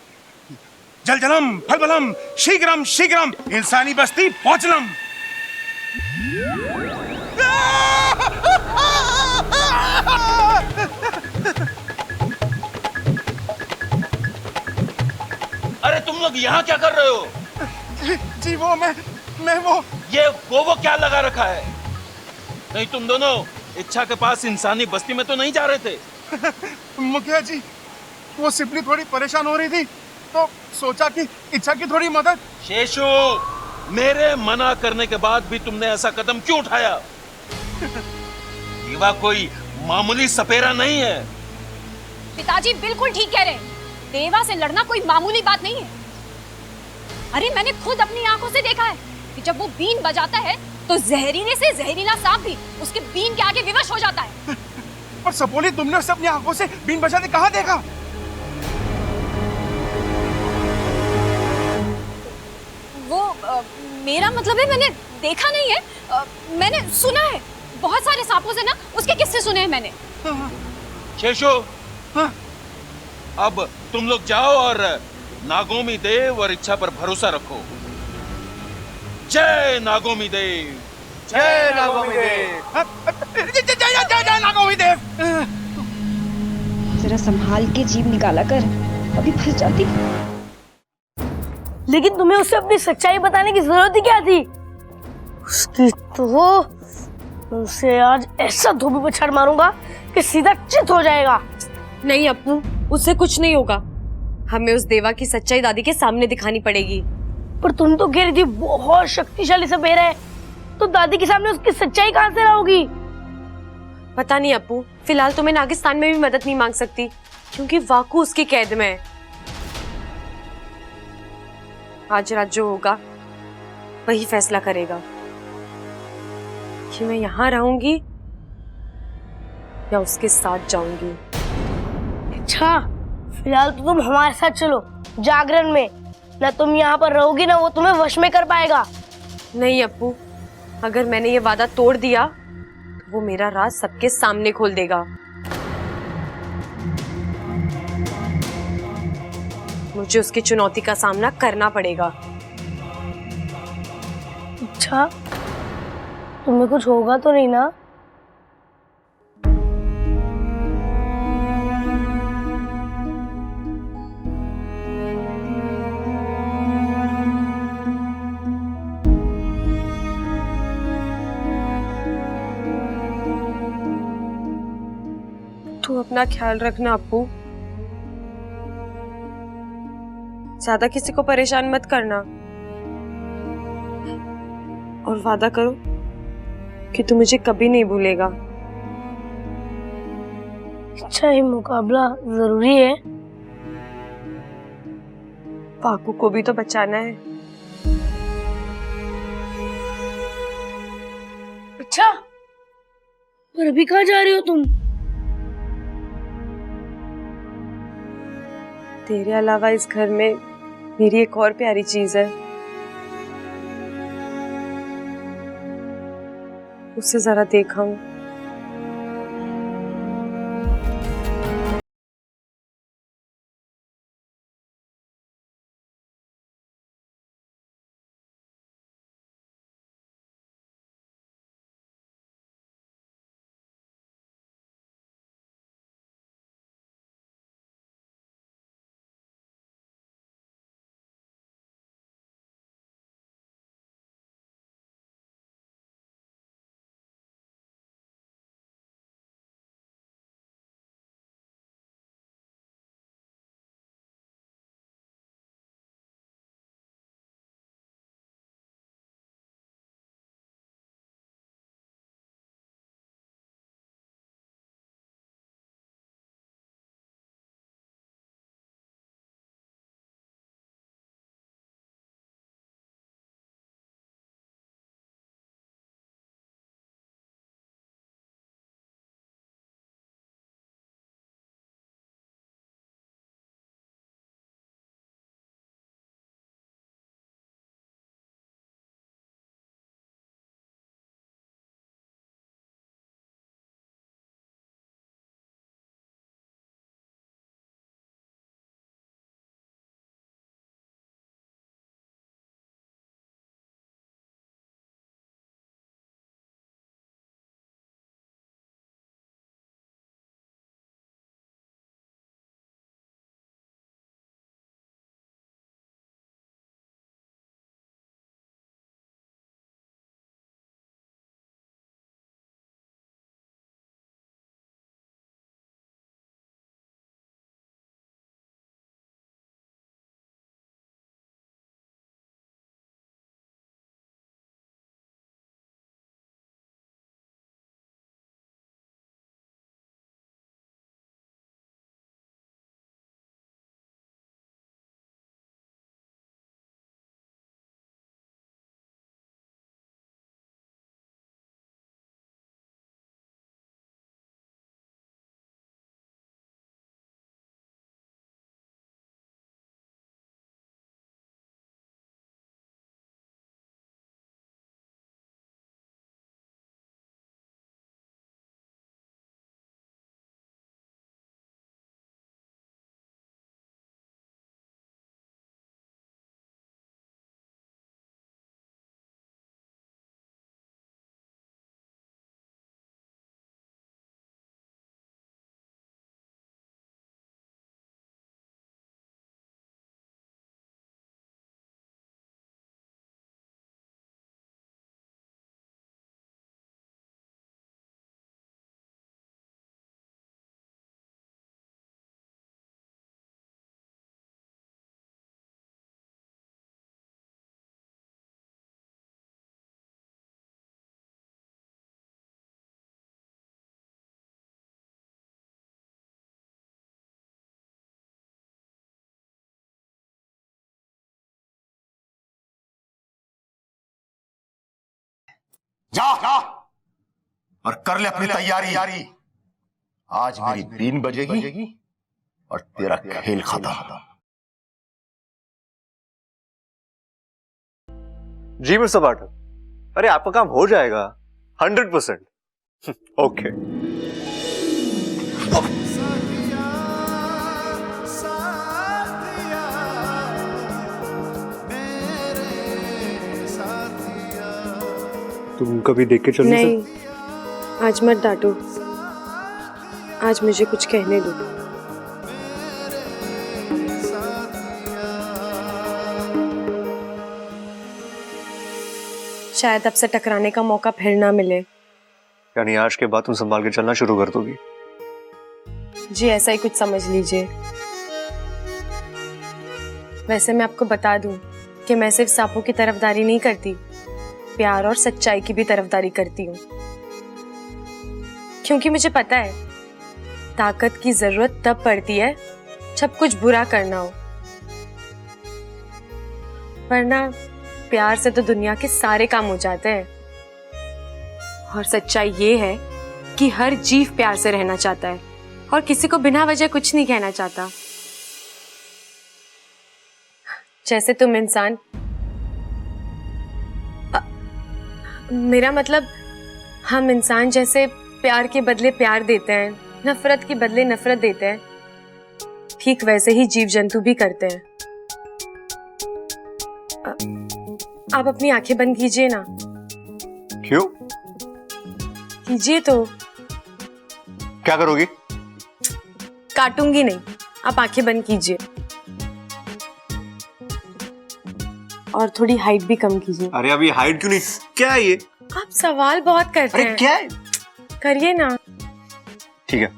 जल जलम फल बलम शीघ्रम शीघ्रम इंसानी बस्ती पहुंचलम। अरे तुम लोग यहाँ क्या कर रहे हो? जी वो मैं वो ये वो क्या लगा रखा है? नहीं तुम दोनों इच्छा के पास इंसानी बस्ती में तो नहीं जा रहे थे? मुखिया जी, वो सिपली थोड़ी परेशान हो रही थी तो सोचा कि इच्छा की थोड़ी मदद। शेषु, मेरे मना करने के बाद भी तुमने ऐसा कदम क्यों उठाया? दीवा कोई मामूली सपेरा नहीं है। पिताजी बिल्कुल ठीक कह रहे हैं, देवा से लड़ना कोई मामूली बात नहीं है। अरे मैंने खुद अपनी आंखों से देखा है कि जब वो बीन बजाता है तो जहरीले से जहरीला सांप भी उसके बीन के आगे विवश हो जाता है। पर सपोली, तुमने उसे अपनी आंखों से बीन बजाते कहाँ देखा? वो मेरा मतलब है मैंने देखा नहीं है, मैंने सुना है, बहुत सारे सांपों से ना उसके किस्से सुने हैं मैंने। शेषु, अब तुम लोग जाओ और नागोमी देव और इच्छा पर भरोसा रखो। जय नागोमी देव। जय नागोमी देव। जय नागोमी देव। जरा संभाल के जीभ निकाला कर, अभी फंस जाती। लेकिन तुम्हें उसे अपनी सच्चाई बताने की जरूरत ही क्या थी? उसकी तो उसे आज ऐसा धोबी पे छड़ मारूंगा कि सीधा चित हो जाएगा। नहीं अप्पू, उससे कुछ नहीं होगा, हमें उस देवा की सच्चाई दादी के सामने दिखानी पड़ेगी। पर तुम तो कह रही थी बहुत शक्तिशाली सपेरा है, तो दादी के सामने उसकी सच्चाई कहां से लाओगी? पता नहीं अप्पू, फिलहाल तो मैं नागिस्तान में भी मदद नहीं मांग सकती क्योंकि वाकू उसकी कैद में है। आज रात जो होगा वही फैसला करेगा कि मैं यहाँ रहूंगी या उसके साथ जाऊंगी। अच्छा, फिलहाल तो तुम हमारे साथ चलो जागरण में, ना तुम यहाँ पर रहोगी ना वो तुम्हें वश में कर पाएगा। नहीं अप्पू, अगर मैंने ये वादा तोड़ दिया तो वो मेरा राज सबके सामने खोल देगा। मुझे उसकी चुनौती का सामना करना पड़ेगा। अच्छा, तुम्हें कुछ होगा तो नहीं ना? तू अपना ख्याल रखना अप्पू, ज्यादा किसी को परेशान मत करना, और वादा करो कि तू मुझे कभी नहीं भूलेगा। अच्छा, ये मुकाबला जरूरी है? पाकू को भी तो बचाना है। अच्छा, और अभी कहाँ जा रही हो तुम? तेरे अलावा इस घर में मेरी एक और प्यारी चीज है, उसे जरा देखाऊं। जा और कर ले अपनी तैयारी। आज मेरी बीन बजेगी और तेरा खेल खत्म। जी मिस्टर पाठक, अरे आपका काम हो जाएगा 100%। ओके। तुम कभी देख के चल नहीं, आज मत डांटो, आज मुझे कुछ कहने दो। शायद अब से टकराने का मौका फिर ना मिले। यानी आज के बाद तुम संभाल के चलना शुरू कर दोगी? जी ऐसा ही कुछ समझ लीजिए। वैसे मैं आपको बता दूं कि मैं सिर्फ सांपों की तरफदारी नहीं करती, प्यार और सच्चाई की भी तरफदारी करती हूँ। क्योंकि मुझे पता है ताकत की जरूरत तब पड़ती है जब कुछ बुरा करना हो, वरना प्यार से तो दुनिया के सारे काम हो जाते हैं। और सच्चाई ये है कि हर जीव प्यार से रहना चाहता है और किसी को बिना वजह कुछ नहीं कहना चाहता। जैसे तुम इंसान, मेरा मतलब हम इंसान जैसे प्यार के बदले प्यार देते हैं, नफरत के बदले नफरत देते हैं, ठीक वैसे ही जीव जंतु भी करते हैं। आप अपनी आंखें बंद कीजिए ना। क्यों? कीजिए तो। क्या करोगी? काटूंगी नहीं, आप आंखें बंद कीजिए और थोड़ी हाइट भी कम कीजिए। अरे अभी हाइट क्यों नहीं? क्या है ये? आप सवाल बहुत करते हैं। अरे क्या है? करिए ना। ठीक है।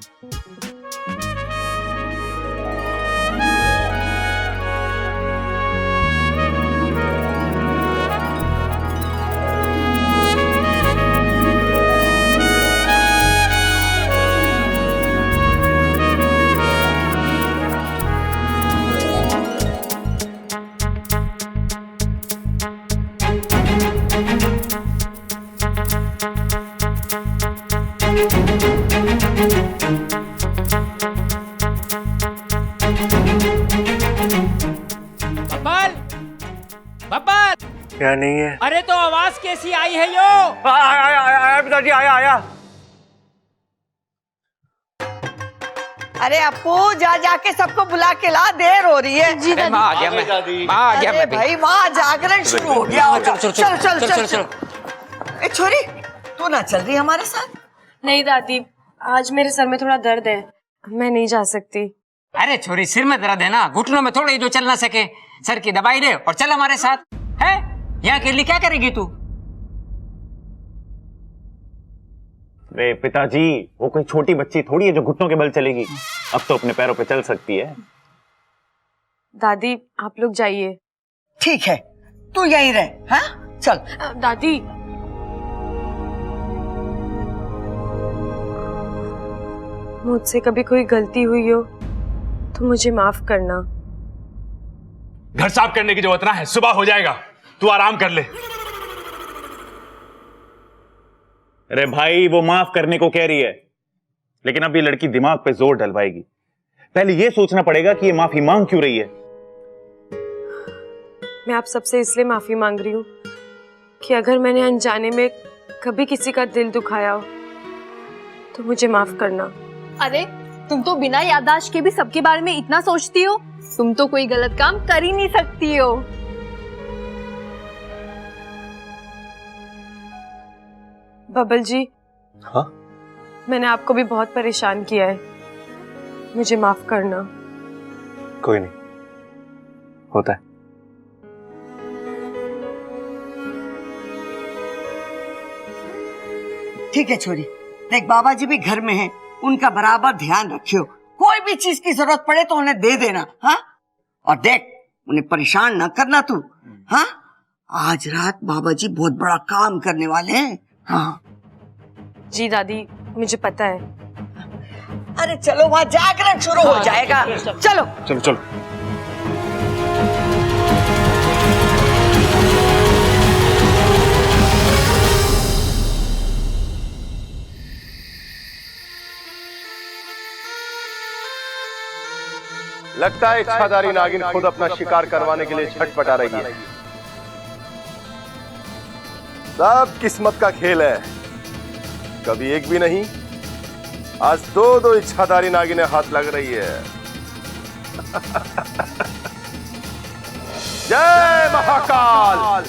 क्या नहीं है? अरे तो आवाज कैसी आई है यो? आया पिताजी, आया। अरे अपू जा जाके सबको बुला के ला, देर हो रही है। जी माँ आ गया मैं, माँ आ गया मैं। भाई माँ जागरण शुरू हो गया होगा। चल। ए छोरी, तू ना चल रही हमारे साथ? नहीं दादी, आज मेरे सर में थोड़ा दर्द है, मैं नहीं जा सकती। अरे छोरी, सिर में दर्द है ना, घुटनों में थोड़ा ही जो चल ना सके, सर की दवाई दे और चल हमारे साथ। है यहाँ के लिए क्या करेगी तू? अरे पिताजी, वो कोई छोटी बच्ची थोड़ी है जो घुटनों के बल चलेगी। अब तो अपने पैरों पे चल सकती है। दादी आप लोग जाइए। ठीक है, तू यहीं रह। हाँ चल। दादी मुझसे कभी कोई गलती हुई हो तो मुझे माफ करना। घर साफ करने की जरूरत ना है, सुबह हो जाएगा, तू आराम कर ले। अरे भाई, वो माफ करने को कह रही है, लेकिन अब ये लड़की दिमाग पे जोर डलवाएगी। पहले ये सोचना पड़ेगा कि ये माफी मांग क्यों रही है। मैं आप सबसे इसलिए माफी मांग रही हूँ कि अगर मैंने अनजाने में कभी किसी का दिल दुखाया हो तो मुझे माफ करना। अरे तुम तो बिना याददाश्त के भी सबके बारे में इतना सोचती हो, तुम तो कोई गलत काम कर ही नहीं सकती हो। बबल जी, हाँ? मैंने आपको भी बहुत परेशान किया है, मुझे माफ करना। कोई नहीं, होता है। ठीक है छोरी, देख बाबा जी भी घर में हैं, उनका बराबर ध्यान रखियो। कोई भी चीज की जरूरत पड़े तो उन्हें दे देना। हाँ, और देख उन्हें परेशान न करना तू। हाँ, आज रात बाबा जी बहुत बड़ा काम करने वाले हैं। हाँ जी दादी, मुझे पता है। अरे चलो, वहां जागरण शुरू हो जाएगा। चलो चलो चलो। लगता है इच्छाधारी नागिन खुद अपना शिकार करवाने के लिए छटपटा रही है। सब किस्मत का खेल है, कभी एक भी नहीं, आज दो इच्छाधारी नागिनें हाथ लग रही है। जय महाकाल।